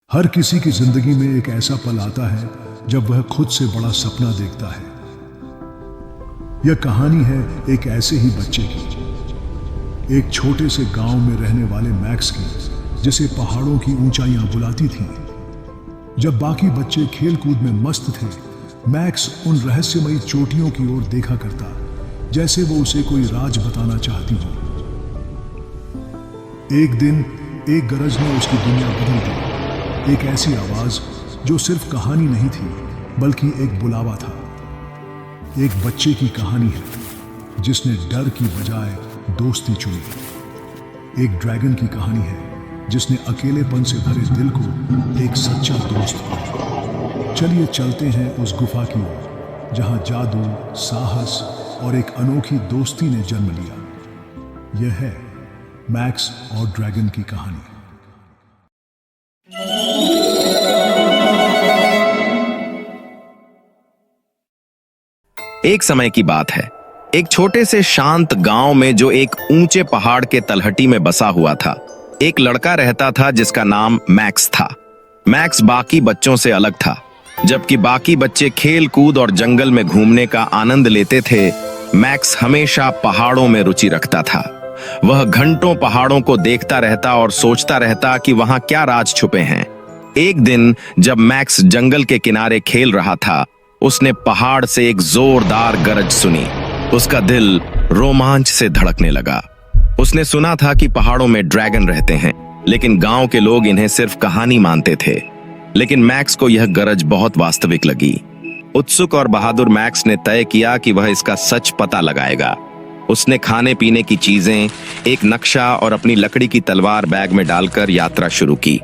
हर किसी की जिंदगी में एक ऐसा पल आता है जब वह खुद से बड़ा सपना देखता है। यह कहानी है एक ऐसे ही बच्चे की, एक छोटे से गांव में रहने वाले मैक्स की, जिसे पहाड़ों की ऊंचाइयां बुलाती थीं। जब बाकी बच्चे खेल कूद में मस्त थे, मैक्स उन रहस्यमयी चोटियों की ओर देखा करता जैसे वो उसे कोई राज बताना चाहती हो। एक दिन एक गरज ने उसकी दुनिया बदल दी। एक ऐसी आवाज जो सिर्फ कहानी नहीं थी बल्कि एक बुलावा था। एक बच्चे की कहानी है जिसने डर की बजाय दोस्ती चुनी। एक ड्रैगन की कहानी है जिसने अकेलेपन से भरे दिल को एक सच्चा दोस्त पाया। चलिए चलते हैं उस गुफा की ओर जहां जादू, साहस और एक अनोखी दोस्ती ने जन्म लिया। यह है मैक्स और ड्रैगन की कहानी। एक समय की बात है। एक छोटे से शांत गांव में जो एक ऊंचे पहाड़ के तलहटी में बसा हुआ था, एक लड़का रहता था जिसका नाम मैक्स था। मैक्स बाकी बच्चों से अलग था। जबकि बाकी बच्चे खेल कूद और जंगल में घूमने का आनंद लेते थे, मैक्स हमेशा पहाड़ों में रुचि रखता था। वह घंटों पहाड़ों को देखता रहता और सोचता रहता कि वहां क्या राज छुपे हैं। एक दिन जब मैक्स जंगल के किनारे खेल रहा था, उसने पहाड़ से एक जोरदार गरज सुनी। उसका दिल रोमांच से धड़कने लगा। उसने सुना था कि पहाड़ों में ड्रैगन रहते हैं, लेकिन गांव के लोग इन्हें सिर्फ कहानी मानते थे। लेकिन मैक्स को यह गरज बहुत वास्तविक लगी। उत्सुक और बहादुर मैक्स ने तय किया कि वह इसका सच पता लगाएगा। उसने खाने पीने की चीजें, एक नक्शा और अपनी लकड़ी की तलवार बैग में डालकर यात्रा शुरू की।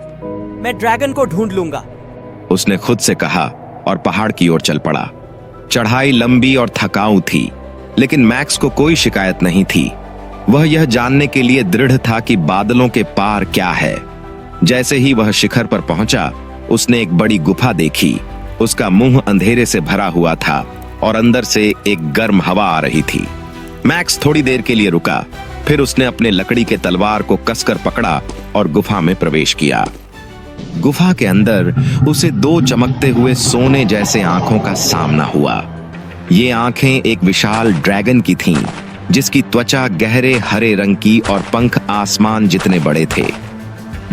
मैं ड्रैगन को ढूंढ लूंगा, उसने खुद से कहा और पहाड़ की ओर चल पड़ा। चढ़ाई लंबी और थकाऊ थी, लेकिन मैक्स को कोई शिकायत नहीं थी। वह यह जानने के लिए दृढ़ था कि बादलों के पार क्या है। जैसे ही वह शिखर पर पहुंचा, उसने एक बड़ी गुफा देखी। उसका मुंह अंधेरे से भरा हुआ था और अंदर से एक गर्म हवा आ रही थी। मैक्स थोड़ी देर के लिए रुका, फिर उसने अपने लकड़ी के तलवार को कसकर पकड़ा और गुफा में प्रवेश किया। गुफा के अंदर उसे दो चमकते हुए सोने जैसे आंखों का सामना हुआ। ये आंखें एक विशाल ड्रैगन की थीं, जिसकी त्वचा गहरे हरे रंग की और पंख आसमान जितने बड़े थे।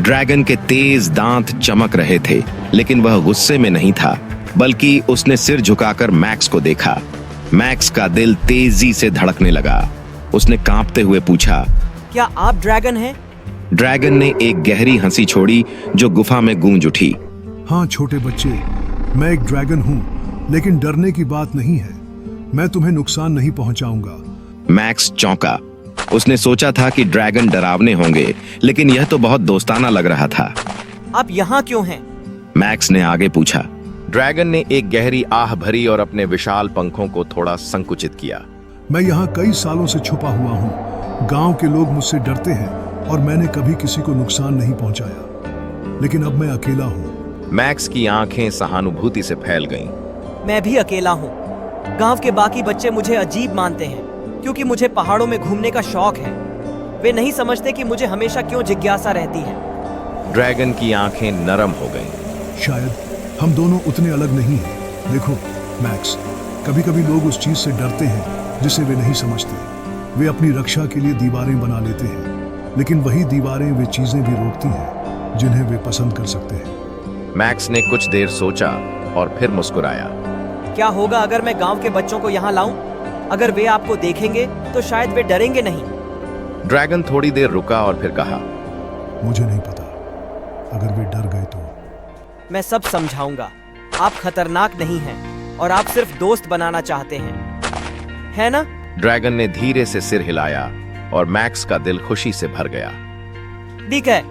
ड्रैगन के तेज दांत चमक रहे थे, लेकिन वह गुस्से में नहीं था, बल्कि उसने सिर झुकाकर मैक्स को देखा। मैक्स का दिल तेजी से धड़कने लगा। उसने कांपते हुए पूछा, क्या आप ड्रैगन हैं? ड्रैगन ने एक गहरी हंसी छोड़ी जो गुफा में गूंज उठी। हाँ छोटे बच्चे, मैं एक ड्रैगन हूँ, लेकिन डरने की बात नहीं है। मैं तुम्हें नुकसान नहीं पहुंचाऊंगा। मैक्स चौंका। उसने सोचा था कि ड्रैगन डरावने होंगे, लेकिन यह तो बहुत दोस्ताना लग रहा था। आप यहाँ क्यों हैं? मैक्स ने आगे पूछा। ड्रैगन ने एक गहरी आह भरी और अपने विशाल पंखों को थोड़ा संकुचित किया। मैं यहाँ कई सालों से छुपा हुआ हूँ। गांव के लोग मुझसे डरते हैं और मैंने कभी किसी को नुकसान नहीं पहुंचाया, लेकिन अब मैं अकेला हूँ। मैक्स की आंखें सहानुभूति से फैल गईं। मैं भी अकेला हूँ। गांव के बाकी बच्चे मुझे अजीब मानते हैं क्योंकि मुझे पहाड़ों में घूमने का शौक है। वे नहीं समझते कि मुझे हमेशा क्यों जिज्ञासा रहती है। ड्रैगन की आंखें नरम हो गईं। शायद हम दोनों उतने अलग नहीं हैं। देखो मैक्स, कभी कभी लोग उस चीज से डरते हैं जिसे वे नहीं समझते। वे अपनी रक्षा के लिए दीवारें बना लेते हैं, लेकिन वही दीवारें वे चीजें भी रोकती हैं जिन्हें वे पसंद कर सकते हैं। मैक्स ने कुछ देर सोचा और फिर मुस्कुराया। क्या होगा अगर मैं गांव के बच्चों को यहाँ लाऊं? अगर वे आपको देखेंगे तो शायद वे डरेंगे नहीं। ड्रैगन थोड़ी देर रुका और फिर कहा, मुझे नहीं पता, अगर वे डर गए तो। मैं सब समझाऊंगा। आप खतरनाक नहीं हैं और आप सिर्फ दोस्त बनाना चाहते हैं, है ना? ड्रैगन ने धीरे से सिर हिलाया और मैक्स का दिल खुशी से भर गया। ठीक है,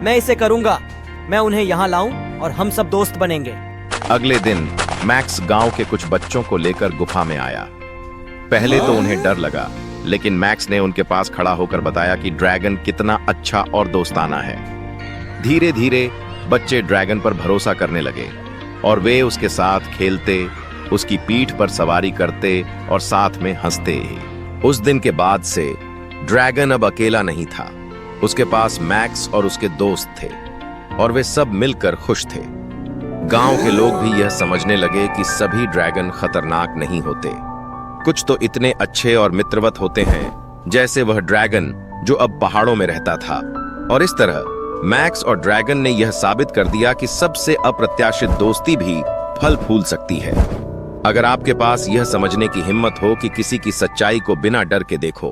मैं इसे करूंगा। मैं उन्हें यहाँ लाऊं और हम सब दोस्त बनेंगे। अगले दिन मैक्स गांव के कुछ बच्चों को लेकर गुफा में आया। पहले तो उन्हें डर लगा, लेकिन मैक्स ने उनके पास खड़ा होकर बताया कि ड्रैगन कितना अच्छा और दोस्ताना है। धीरे धीरे बच्चे ड्रैगन पर भरोसा करने लगे और वे उसके साथ खेलते, उसकी पीठ पर सवारी करते और साथ में हंसते। उस दिन के बाद से ड्रैगन अब अकेला नहीं था। उसके पास मैक्स और उसके दोस्त थे। और वे सब मिलकर खुश थे। गांव के लोग भी यह समझने लगे कि सभी ड्रैगन खतरनाक नहीं होते। कुछ तो इतने अच्छे और मित्रवत होते हैं, जैसे वह ड्रैगन जो अब पहाड़ों में रहता था। और इस तरह मैक्स और ड्रैगन ने यह साबित कर दिया कि सबसे अप्रत्याशित दोस्ती भी फल फूल सकती है। अगर आपके पास यह समझने की हिम्मत हो कि किसी की सच्चाई को बिना डर के देखो,